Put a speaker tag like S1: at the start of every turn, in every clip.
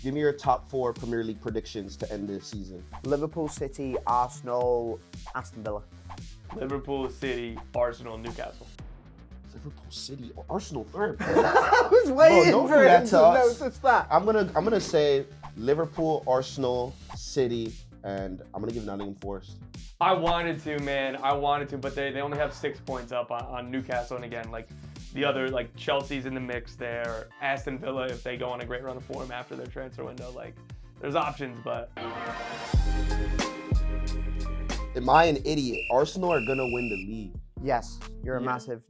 S1: Give me your top 4 Premier League predictions to end this season.
S2: Liverpool, City, Arsenal, Aston Villa.
S3: Liverpool, City, Arsenal, Newcastle.
S1: Liverpool, City, or Arsenal third.
S2: I was waiting
S1: don't
S2: for
S1: do that
S2: him
S1: to
S2: to
S1: us.
S2: notice that.
S1: I'm gonna say Liverpool, Arsenal, City, and I'm gonna give Nottingham Forest.
S3: I wanted to, man. I wanted to, but they only have 6 points up on Newcastle. And again, like the other, like Chelsea's in the mix there. Aston Villa, if they go on a great run of form after their transfer window, like there's options, but.
S1: Am I an idiot? Arsenal are gonna win the league.
S2: Yes, you're a massive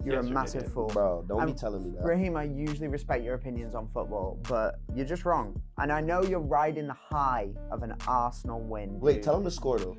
S2: fool.
S1: Bro, don't be telling me that.
S2: Raheem, I usually respect your opinions on football, but you're just wrong. And I know you're riding the high of an Arsenal win.
S1: Wait,
S2: dude.
S1: tell him the score though.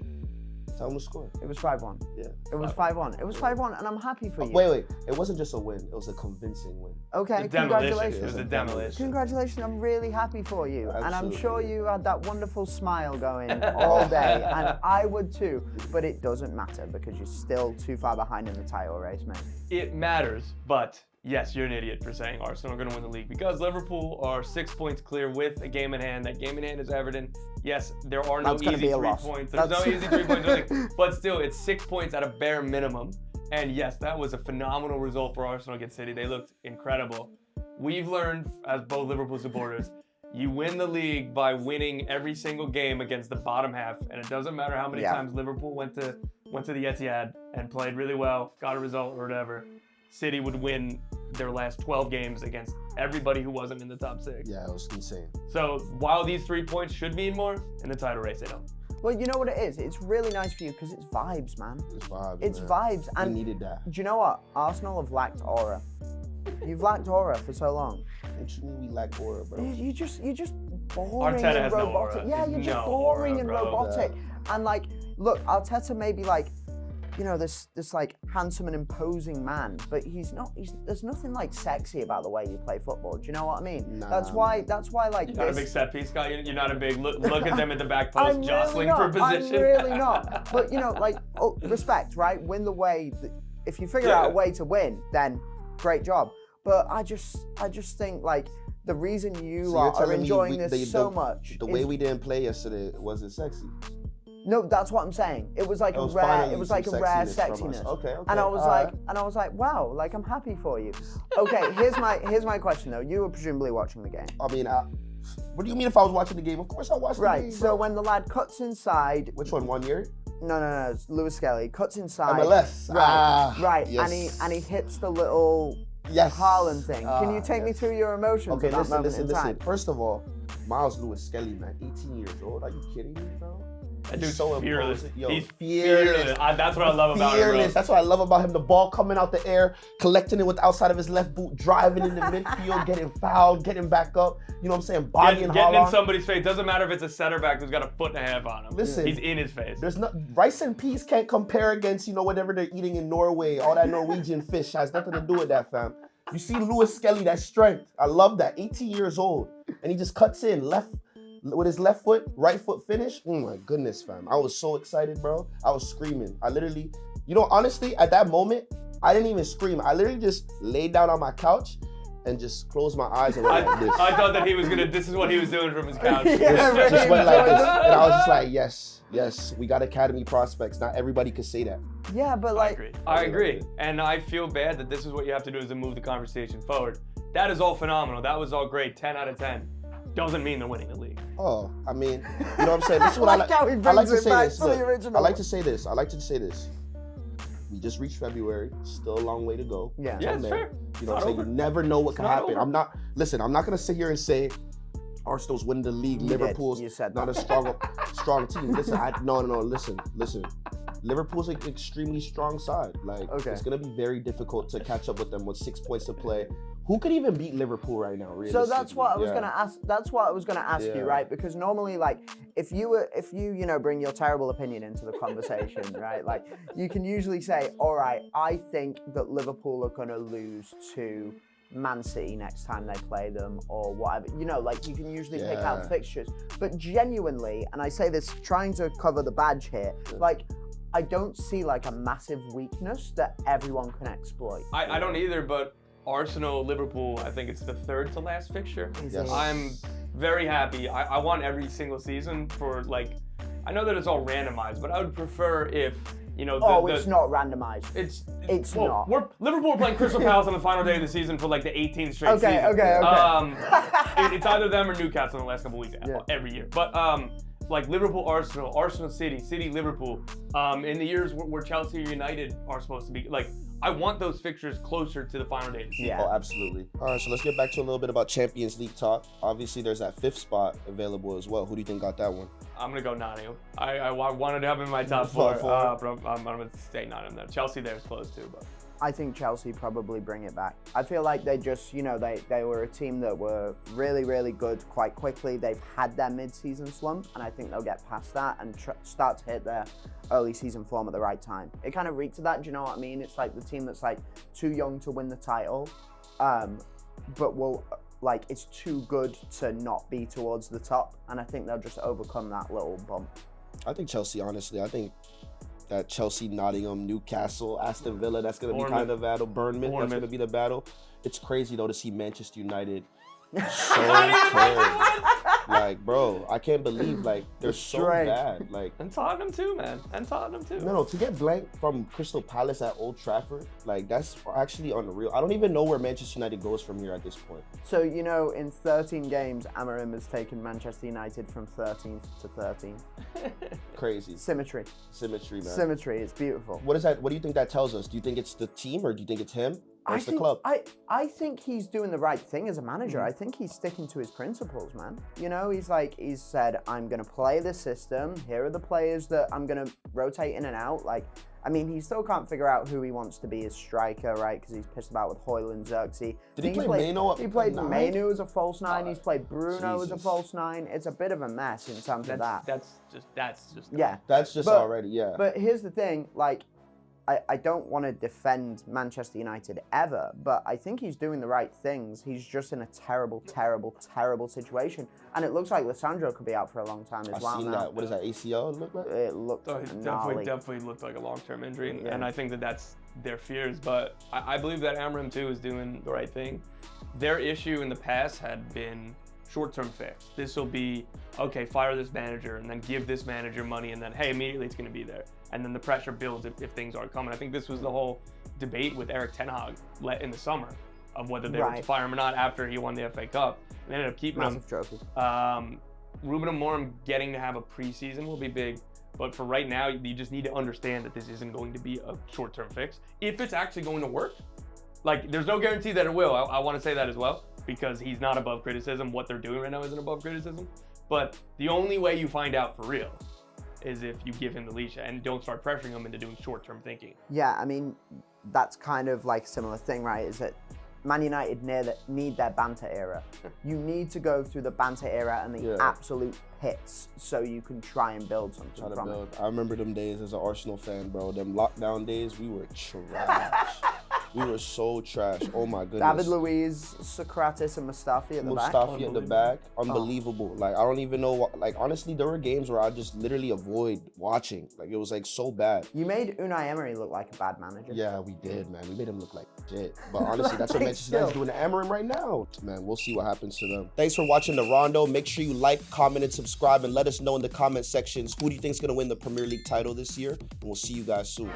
S1: Tell him the score.
S2: It was 5-1.
S1: Yeah.
S2: It was 5-1. It was 5-1, and I'm happy for you.
S1: Wait. It wasn't just a win. It was a convincing win.
S2: Okay,
S3: The demolition. It was
S2: congratulations.
S3: a demolition.
S2: Congratulations, I'm really happy for you. And I'm
S1: Absolutely.
S2: sure you had that wonderful smile going all day, and I would too. But it doesn't matter because you're still too far behind in the title race, mate.
S3: It matters, but yes, you're an idiot for saying Arsenal are going to win the league because Liverpool are 6 points clear with a game in hand. That game in hand is Everton. Yes, there are no
S2: That's gonna
S3: easy
S2: be a
S3: 3
S2: loss.
S3: points. There's no easy 3 points, but still, it's 6 points at a bare minimum. And yes, that was a phenomenal result for Arsenal against City. They looked incredible. We've learned, as both Liverpool supporters, you win the league by winning every single game against the bottom half. And it doesn't matter how many times Liverpool went to the Etihad and played really well, got a result or whatever. City would win their last 12 games against everybody who wasn't in the top 6.
S1: Yeah, it was insane.
S3: So while these 3 points should mean more, in the title race they don't.
S2: Well, you know what it is? It's really nice for you because it's vibes, man.
S1: It's vibes.
S2: It's
S1: man.
S2: vibes. And
S1: We needed that.
S2: do you know what? Arsenal have lacked aura. You've lacked aura for so long.
S1: What you mean we lack aura, bro?
S2: You're just boring
S3: Arteta
S2: and
S3: has no
S2: robotic.
S3: aura.
S2: Yeah,
S3: He's
S2: you're just
S3: no
S2: boring
S3: aura,
S2: and
S3: bro.
S2: robotic. And like, look, Arteta may be like, you know, this like handsome and imposing man, but he's not. There's nothing like sexy about the way you play football. Do you know what I mean?
S1: Nah,
S2: That's why like
S3: You're not a big set piece guy. You're not a big look at them at the back post
S2: I'm
S3: jostling
S2: really
S3: for
S2: not.
S3: position.
S2: I'm really not. But you know, like, respect, right? Win the way. If you figure out a way to win, then great job. But I just think like the reason you
S1: So you're
S2: are
S1: telling me
S2: enjoying this so much.
S1: The way we didn't play yesterday wasn't sexy.
S2: No, that's what I'm saying. It was like
S1: It was
S2: a rare.
S1: finally
S2: It was
S1: some
S2: like a rare
S1: sexiness from us.
S2: sexiness.
S1: Okay.
S2: And I was
S1: alright.
S2: like, wow, like I'm happy for you. Okay, here's my question though. You were presumably watching the game.
S1: I mean, what do you mean if I was watching the game? Of course I watched the game.
S2: Right. So when the lad cuts inside.
S1: Which one? 1 year?
S2: No. It's Lewis Skelly cuts inside.
S1: MLS.
S2: Right.
S1: Yes.
S2: And he hits the little
S1: Yes.
S2: Haaland thing. Can you take me
S1: yes.
S2: through your emotions
S1: Okay,
S2: at that moment in time?
S1: listen. First of all, Miles Lewis Skelly, man, 18 years old. Are you kidding me, bro?
S3: That dude's
S1: so
S3: fearless.
S1: imposing. Yo,
S3: He's fearless. That's what I love about him, bro.
S1: Fearless. That's what I love about him. The ball coming out the air, collecting it with outside of his left boot, driving in the midfield, getting fouled, getting back up. You know what I'm saying? Bodying
S3: Getting in
S1: Haaland.
S3: somebody's face. Doesn't matter if it's a center back who's got a foot and a half on him.
S1: Listen,
S3: he's in his face.
S1: There's no rice and peas can't compare against, you know, whatever they're eating in Norway. All that Norwegian fish has nothing to do with that, fam. You see Lewis Skelly, that strength. I love that. 18 years old. And he just cuts in with his left foot, right foot finish. Oh my goodness, fam. I was so excited, bro. I was screaming. I literally, you know, honestly, at that moment, I didn't even scream. I literally just laid down on my couch and just closed my eyes and went like this.
S3: I thought that he was gonna. This is what he was doing from his couch.
S1: Just went like this. And I was just like, yes, we got academy prospects. Not everybody could say that.
S2: Yeah, but like.
S3: I agree. And I feel bad that this is what you have to do is to move the conversation forward. That is all phenomenal. That was all great. 10 out of 10. Doesn't mean they're winning the league.
S1: Oh, I mean, you know what I'm saying? This is what I like.
S2: How he
S1: I like
S2: brings
S1: to
S2: it
S1: say
S2: back
S1: this.
S2: to the
S1: Look,
S2: original.
S1: I like to say this. We just reached February. Still a long way to go.
S2: Yeah.
S3: Yeah, it's fair.
S1: You know what I'm saying? You never know what can
S3: not
S1: happen.
S3: over.
S1: I'm not gonna sit here and say Arsenal's winning the league. Liverpool's
S2: You said
S1: not
S2: that.
S1: a strong team. Listen, no. Listen. Liverpool's an extremely strong side. Like,
S2: Okay.
S1: it's gonna be very difficult to catch up with them with 6 points to play. Who could even beat Liverpool right now?
S2: So that's what I was
S1: Yeah.
S2: gonna ask. That's what I was gonna ask
S1: Yeah.
S2: you, right? Because normally, like, if you bring your terrible opinion into the conversation, right? Like, you can usually say, all right, I think that Liverpool are gonna lose to Man City next time they play them, or whatever. You know, like, you can usually pick out
S1: Yeah.
S2: fixtures. But genuinely, and I say this trying to cover the badge here, like, I don't see like a massive weakness that everyone can exploit.
S3: I don't either, but Arsenal, Liverpool, I think it's the third to last fixture.
S1: Yes.
S3: I'm very happy. I want every single season for like, I know that it's all randomized, but I would prefer if, you know,
S2: it's not randomized. It's not.
S3: Liverpool are playing Crystal Palace on the final day of the season for like the 18th straight season.
S2: Okay.
S3: It's either them or Newcastle in the last couple weeks every year. But like Liverpool, Arsenal, City, Liverpool. In the years where Chelsea or United are supposed to be, like, I want those fixtures closer to the final day of the season.
S2: Yeah.
S1: Oh, absolutely. All right, so let's get back to a little bit about Champions League talk. Obviously, there's that 5th spot available as well. Who do you think got that one?
S3: I'm gonna go Nottingham. I wanted to have him in my top 4, but I'm gonna stay Nottingham there. Chelsea there is close too, but.
S2: I think Chelsea probably bring it back. I feel like they just, you know, they were a team that were really, really good quite quickly. They've had their mid-season slump, and I think they'll get past that and start to hit their early season form at the right time. It kind of reeks of that, do you know what I mean? It's like the team that's like too young to win the title, but will, like, it's too good to not be towards the top, and I think they'll just overcome that little bump.
S1: I think Chelsea, honestly. I think that Chelsea, Nottingham, Newcastle, Aston Villa, that's going to be kind of a battle. Bournemouth, that's going to be the battle. It's crazy, though, to see Manchester United so terrible. Like, bro, I can't believe, like, they're so bad. Like,
S3: and Tottenham too, man. And Tottenham too.
S1: No, to get blanked from Crystal Palace at Old Trafford, like, that's actually unreal. I don't even know where Manchester United goes from here at this point.
S2: So, you know, in 13 games, Amorim has taken Manchester United from 13th to 13th.
S1: Crazy.
S2: Symmetry,
S1: man.
S2: Symmetry, it's beautiful.
S1: What do you think that tells us? Do you think it's the team, or do you think it's him? Or it's the club?
S2: I think he's doing the right thing as a manager. I think he's sticking to his principles, man. You know, he's said, I'm going to play this system. Here are the players that I'm going to rotate in and out. Like, I mean, he still can't figure out who he wants to be as striker, right? Because he's pissed about with Haaland, Xerxes.
S1: Did he play Maino?
S2: He played Mainu as a false 9. He's played Bruno as a false 9. It's a bit of a mess in terms of that.
S3: That's just
S2: yeah.
S1: That's just already, yeah.
S2: But here's the thing, like, I don't want to defend Manchester United ever, but I think he's doing the right things. He's just in a terrible, terrible, terrible situation. And it looks like Lissandro could be out for a long time as well.
S1: I've seen that. What does that, ACL look like?
S2: It looked
S3: definitely looked like a long-term injury, and I think that's their fears. But I believe that Amorim, too, is doing the right thing. Their issue in the past had been short-term fix. This will be, okay, fire this manager and then give this manager money, and then, hey, immediately it's going to be there. And then the pressure builds if things aren't coming. I think this was the whole debate with Erik ten Hag in the summer of whether they were to fire him or not after he won the FA Cup. They ended up keeping him.
S2: Massive trophy.
S3: Ruben Amorim getting to have a preseason will be big. But for right now, you just need to understand that this isn't going to be a short-term fix. If it's actually going to work, like, there's no guarantee that it will. I want to say that as well, because he's not above criticism. What they're doing right now isn't above criticism. But the only way you find out for real is if you give him the leash and don't start pressuring him into doing short-term thinking.
S2: Yeah, I mean, that's kind of like a similar thing, right? Is that Man United need their banter era. You need to go through the banter era and the absolute pits so you can try and build something from it.
S1: I remember them days as an Arsenal fan, bro. Them lockdown days, we were trash. We were so trash. Oh my goodness.
S2: David Luiz, Socrates, and Mustafi at the back.
S1: Mustafi at the back. Unbelievable. Like, I don't even know what, like, honestly, there were games where I just literally avoid watching. Like, it was like so bad.
S2: You made Unai Emery look like a bad manager.
S1: Yeah, we did, man. We made him look like shit. But honestly, that's what Manchester United's doing to Amorim right now. Man, we'll see what happens to them. Thanks for watching the Rondo. Make sure you like, comment, and subscribe, and let us know in the comment sections who do you think is going to win the Premier League title this year. And we'll see you guys soon.